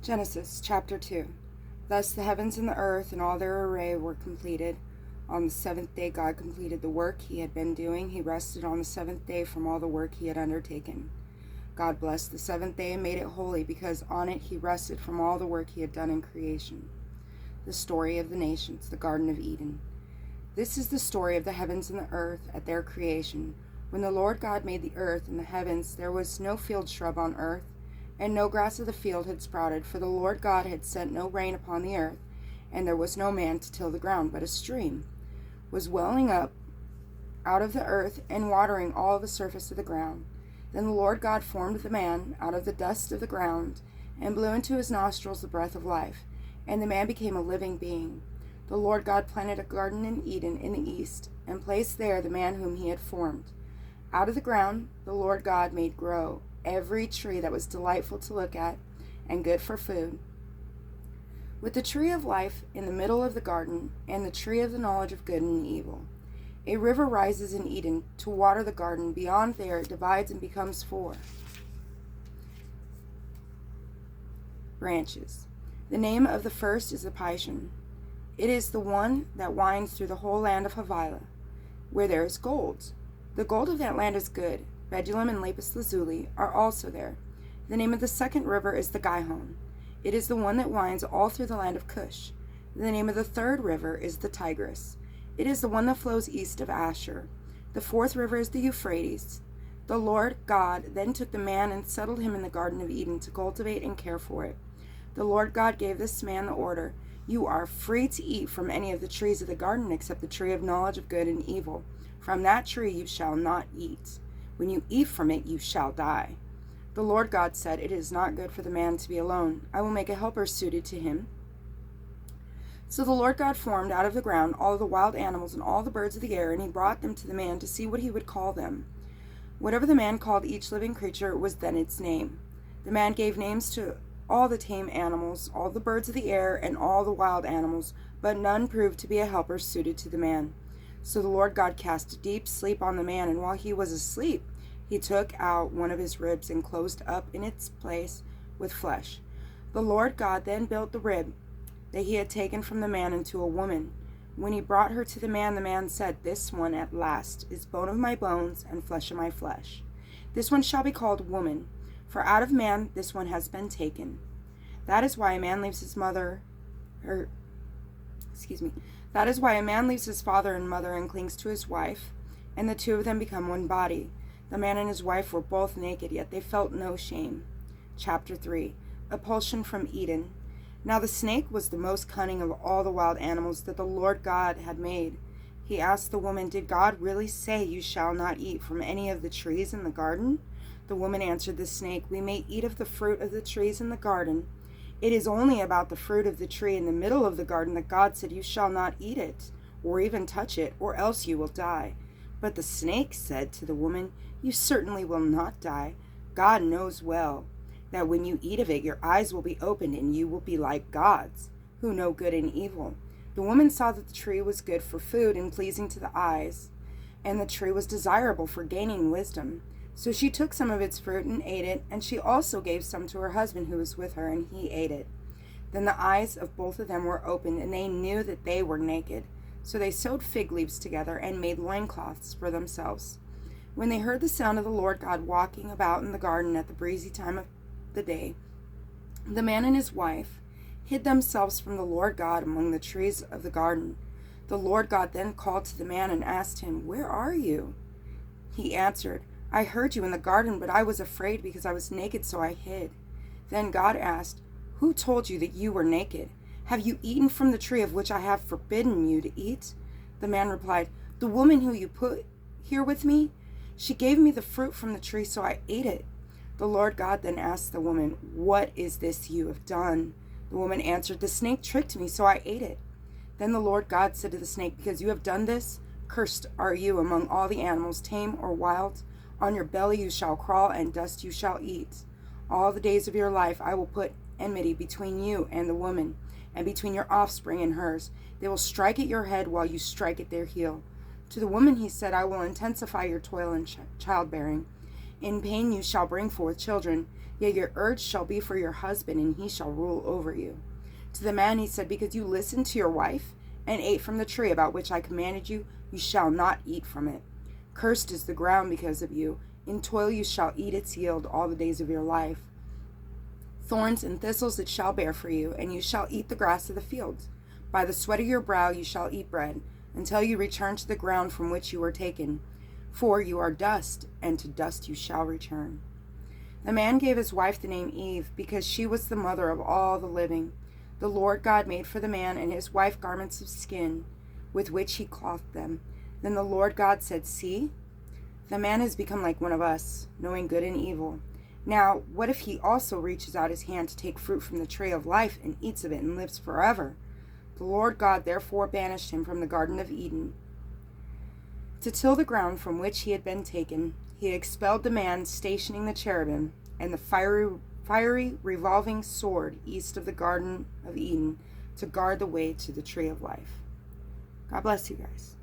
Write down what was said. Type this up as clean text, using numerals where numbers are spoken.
Genesis chapter 2. Thus the heavens and the earth and all their array were completed. On the seventh day God completed the work he had been doing. He rested on the seventh day from all the work he had undertaken. God blessed the seventh day and made it holy, because on it he rested from all the work he had done in creation. The story of the nations, the Garden of Eden. This is the story of the heavens and the earth at their creation. When the Lord God made the earth and the heavens, there was no field shrub on earth, and no grass of the field had sprouted, for the Lord God had sent no rain upon the earth, and there was no man to till the ground, but a stream was welling up out of the earth and watering all the surface of the ground. Then the Lord God formed the man out of the dust of the ground, and blew into his nostrils the breath of life, and the man became a living being. The Lord God planted a garden in Eden in the east, and placed there the man whom he had formed. Out of the ground the Lord God made grow every tree that was delightful to look at, and good for food, with the tree of life in the middle of the garden, and the tree of the knowledge of good and evil. A river rises in Eden to water the garden. Beyond there it divides and becomes four branches. The name of the first is the Pishon. It is the one that winds through the whole land of Havilah, where there is gold. The gold of that land is good. Bdellium and lapis lazuli are also there. The name of the second river is the Gihon. It is the one that winds all through the land of Cush. The name of the third river is the Tigris. It is the one that flows east of Ashur. The fourth river is the Euphrates. The Lord God then took the man and settled him in the Garden of Eden to cultivate and care for it. The Lord God gave this man the order, "You are free to eat from any of the trees of the garden except the tree of knowledge of good and evil. From that tree you shall not eat. When you eat from it, you shall die." The Lord God said, "It is not good for the man to be alone. I will make a helper suited to him." So the Lord God formed out of the ground all the wild animals and all the birds of the air, and he brought them to the man to see what he would call them. Whatever the man called each living creature was then its name. The man gave names to all the tame animals, all the birds of the air, and all the wild animals, but none proved to be a helper suited to the man. So the Lord God cast a deep sleep on the man, and while he was asleep, he took out one of his ribs and closed up in its place with flesh. The Lord God then built the rib that he had taken from the man into a woman. When he brought her to the man said, "This one at last is bone of my bones and flesh of my flesh. This one shall be called woman, for out of man this one has been taken." That is why a man leaves his father and mother and clings to his wife, and the two of them become one body. The man and his wife were both naked, yet they felt no shame. Chapter 3. Expulsion from Eden. Now the snake was the most cunning of all the wild animals that the Lord God had made. He asked the woman, "Did God really say you shall not eat from any of the trees in the garden?" The woman answered the snake, "We may eat of the fruit of the trees in the garden. It is only about the fruit of the tree in the middle of the garden that God said, 'You shall not eat it, or even touch it, or else you will die.'" But the snake said to the woman, "You certainly will not die. God knows well that when you eat of it, your eyes will be opened, and you will be like gods, who know good and evil." The woman saw that the tree was good for food and pleasing to the eyes, and the tree was desirable for gaining wisdom. So she took some of its fruit and ate it, and she also gave some to her husband who was with her, and he ate it. Then the eyes of both of them were opened, and they knew that they were naked. So they sewed fig leaves together and made loincloths for themselves. When they heard the sound of the Lord God walking about in the garden at the breezy time of the day, the man and his wife hid themselves from the Lord God among the trees of the garden. The Lord God then called to the man and asked him, "Where are you?" He answered, "I heard you in the garden, but I was afraid because I was naked, so I hid." Then God asked, "Who told you that you were naked? Have you eaten from the tree of which I have forbidden you to eat?" The man replied, "The woman who you put here with me, she gave me the fruit from the tree, so I ate it." The Lord God then asked the woman, "What is this you have done?" The woman answered, "The snake tricked me, so I ate it." Then the Lord God said to the snake, "Because you have done this, cursed are you among all the animals, tame or wild. On your belly you shall crawl, and dust you shall eat. All the days of your life I will put enmity between you and the woman, and between your offspring and hers. They will strike at your head while you strike at their heel." To the woman he said, "I will intensify your toil in childbearing. In pain you shall bring forth children, yet your urge shall be for your husband, and he shall rule over you. To the man he said, because you listened to your wife and ate from the tree about which I commanded you, you shall not eat from it. Cursed is the ground because of you. In toil you shall eat its yield all the days of your life. Thorns and thistles it shall bear for you, and you shall eat the grass of the fields. By the sweat of your brow you shall eat bread, until you return to the ground from which you were taken. For you are dust, and to dust you shall return. The man gave his wife the name Eve, because she was the mother of all the living. The Lord God made for the man and his wife garments of skin, with which he clothed them. Then the Lord God said, See, the man has become like one of us, knowing good and evil. Now, what if he also reaches out his hand to take fruit from the tree of life and eats of it and lives forever? The Lord God therefore banished him from the Garden of Eden to till the ground from which he had been taken. He expelled the man, stationing the cherubim and the fiery revolving sword east of the Garden of Eden to guard the way to the tree of life. God bless you guys.